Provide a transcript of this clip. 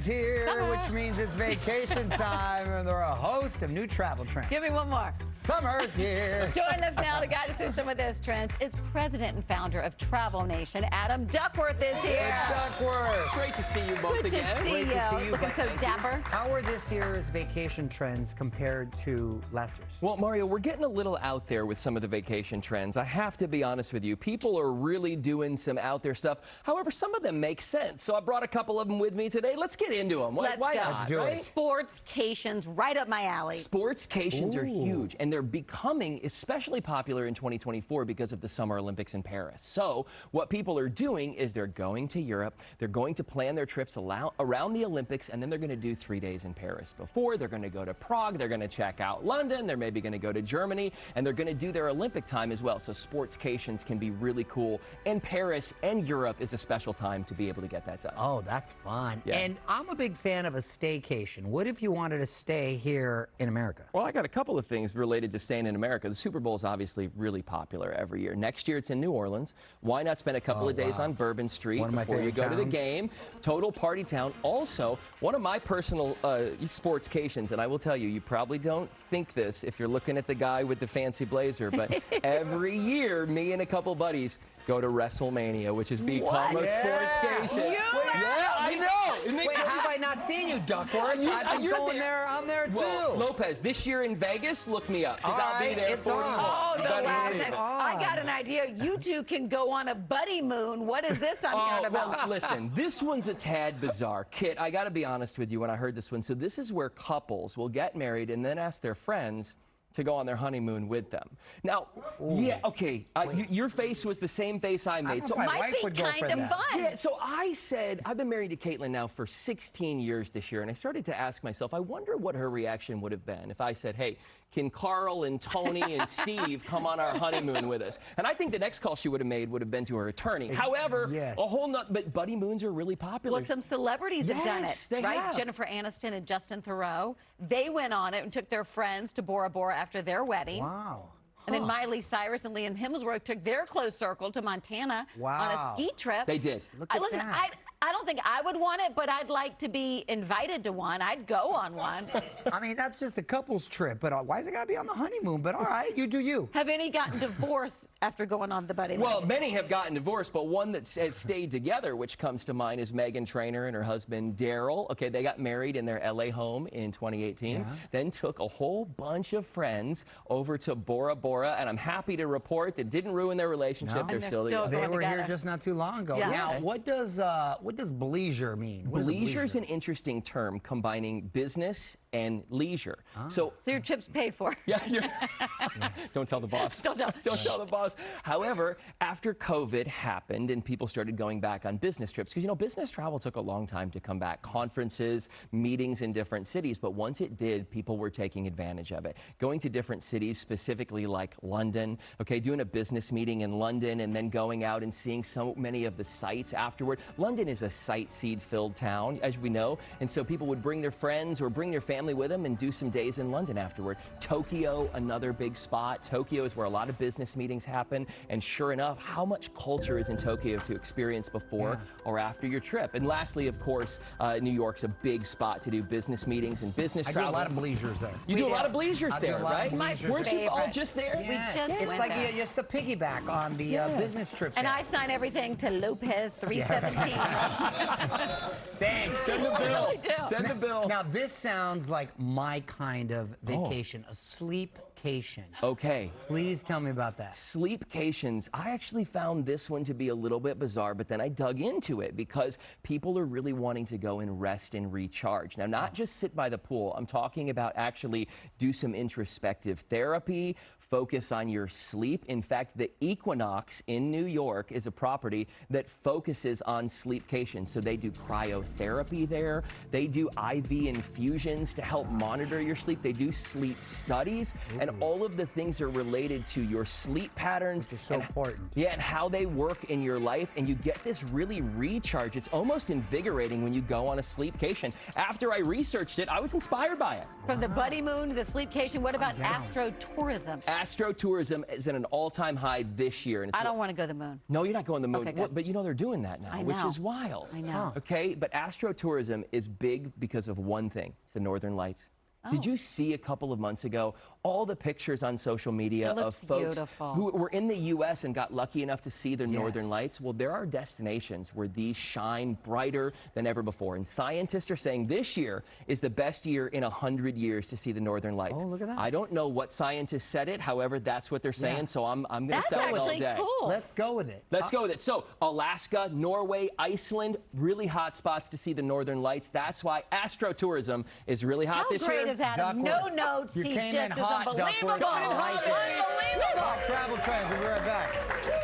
Summer's here, Summer. which means it's vacation time, and there are a host of new travel trends. Give me one more. Summer's here. Join us now to guide us through some of those trends is president and founder of Travelmation, Adam Duckworth is here. Duckworth. Great to see you both Good again. to see Great you. to see you. Looking But so dapper. How are this year's vacation trends compared to last year's? Well, Mario, we're getting a little out there with some of the vacation trends. I have to be honest with you. People are really doing some out there stuff. However, some of them make sense. So I brought a couple of them with me today. Let's get into them. Why Let's go. not? Let's do it. Sportscations, right up my alley. Sportscations are Ooh. huge, and they're becoming especially popular in 2024 because of the Summer Olympics in Paris. So what people are doing is they're going to Europe, they're going to plan their trips around the Olympics, and then they're going to do 3 days in Paris before. They're going to go to Prague, they're going to check out London, they're maybe going to go to Germany, and they're going to do their Olympic time as well. So sportscations can be really cool, and Paris and Europe is a special time to be able to get that done. Oh, that's fun. Yeah. And I'm a big fan of a staycation. What if you wanted to stay here in America? Well, I got a couple of things related to staying in America. The Super Bowl is obviously really popular every year. Next year, it's in New Orleans. Why not spend a couple of days on Bourbon Street One of my before you go favorite to the towns. game? Total party town. Also, one of my personal sportscations, and I will tell you, you probably don't think this if you're looking at the guy with the fancy blazer, but every year, me and a couple buddies go to WrestleMania, which has become What? a sportscation. Yeah, I know. Isn't it Wait, great? have I not seen you, Duckworth? I've been You're going there. I'm there too. Well, Lopez, this year in Vegas, look me up, because All I'll be right, there it's 41. on. Oh, You the better last believe it's it. on. I got an idea. You two can go on a buddy moon. What is this I'm hearing about? Well, listen, this one's a tad bizarre. Kit, I got to be honest with you when I heard this one. So this is where couples will get married and then ask their friends to go on their honeymoon with them. Now, yeah, okay, your face was the same face I made. So my Might wife be would go for kind of that. fun. yeah, so I said, I've been married to Caitlin now for 16 years this year, and I started to ask myself, I wonder what her reaction would have been if I said, hey, can Carl and Tony and Steve come on our honeymoon with us? And I think the next call she would have made would have been to her attorney. However, yes. a whole nother, but buddy moons are really popular. Well, some celebrities have done it, Yes, they right? have. Jennifer Aniston and Justin Theroux, they went on it and took their friends to Bora Bora after their wedding. Wow. And then Miley Cyrus and Liam Hemsworth took their close circle to Montana on Wow. a ski trip. They did. Look at Listen, that. I don't think I would want it, but I'd like to be invited to one. I'd go on one. I mean, that's just a couple's trip, but why is it got to be on the honeymoon? But all right, you do you. Have any gotten divorced after going on the buddy moon? Well, many have gotten divorced, but one that has stayed together, which comes to mind, is Meghan Trainor and her husband Daryl. Okay, they got married in their LA home in 2018, then took a whole bunch of friends over to Bora Bora, and I'm happy to report that didn't ruin their relationship. No. They're And they're still still together. They were here together. just not too long ago. Yeah. Now, Okay. what does bleisure mean? What is a Bleisure is bleisure? an interesting term combining business and leisure. So So your trip's paid for. don't tell the boss. Don't tell. Don't tell the boss. However, after COVID happened and people started going back on business trips, because, you know, business travel took a long time to come back. Conferences, meetings in different cities. But once it did, people were taking advantage of it. Going to different cities, specifically like London, okay, doing a business meeting in London and then going out and seeing so many of the sites afterward. London is a sightseed-filled town, as we know. And so people would bring their friends or bring their family with them and do some days in London afterward. Tokyo, another big spot. Tokyo is where a lot of business meetings happen. And sure enough, how much culture is in Tokyo to experience before or after your trip? And lastly, of course, New York's a big spot to do business meetings and business I do travel. a lot of bleisures there. You We do a do. lot of bleisures I do there, a lot of right? My Weren't you all favorite. just there? Yes. just It's went like there. just the piggyback on the business trip. And there. I sign everything to Lopez 317. Thanks. Send the bill. really do. Send the bill. Now, this sounds like my kind of vacation, a sleepcation. Okay. Please tell me about that. Sleepcations. I actually found this one to be a little bit bizarre, but then I dug into it because people are really wanting to go and rest and recharge. Now, not just sit by the pool. I'm talking about actually do some introspective therapy, focus on your sleep. In fact, the Equinox in New York is a property that focuses on sleepcation. So they do cryotherapy there. They do IV infusions to help monitor your sleep. They do sleep studies. And all of the things are related to your sleep patterns. Which is so important. Yeah, and how they work in your life, and you get this really recharge. It's almost invigorating when you go on a sleepcation. After I researched it, I was inspired by it. From the buddy moon to the sleepcation, what about astrotourism? Astrotourism is at an all-time high this year. And it's I don't want to go to the moon. No, you're not going to the moon. Okay, good. But you know they're doing that now, which is wild. I know. Okay, but astrotourism is big because of one thing. It's the Northern Lights. Oh. Did you see a couple of months ago all the pictures on social media of folks who were in the U.S. and got lucky enough to see the Northern Lights? Well, there are destinations where these shine brighter than ever before. And scientists are saying this year is the best year in 100 years to see the Northern Lights. Oh, look at that. I don't know what scientists said it. However, that's what they're saying. So I'm going to sell it all day. That's actually cool. Let's go with it. Let's go with it. So Alaska, Norway, Iceland, really hot spots to see the Northern Lights. That's why astrotourism is really hot this year. How great is Adam? No notes. You He's came just in as hot, unbelievable. Duckworth. I like it. Unbelievable. Hot travel trends. We'll be right back.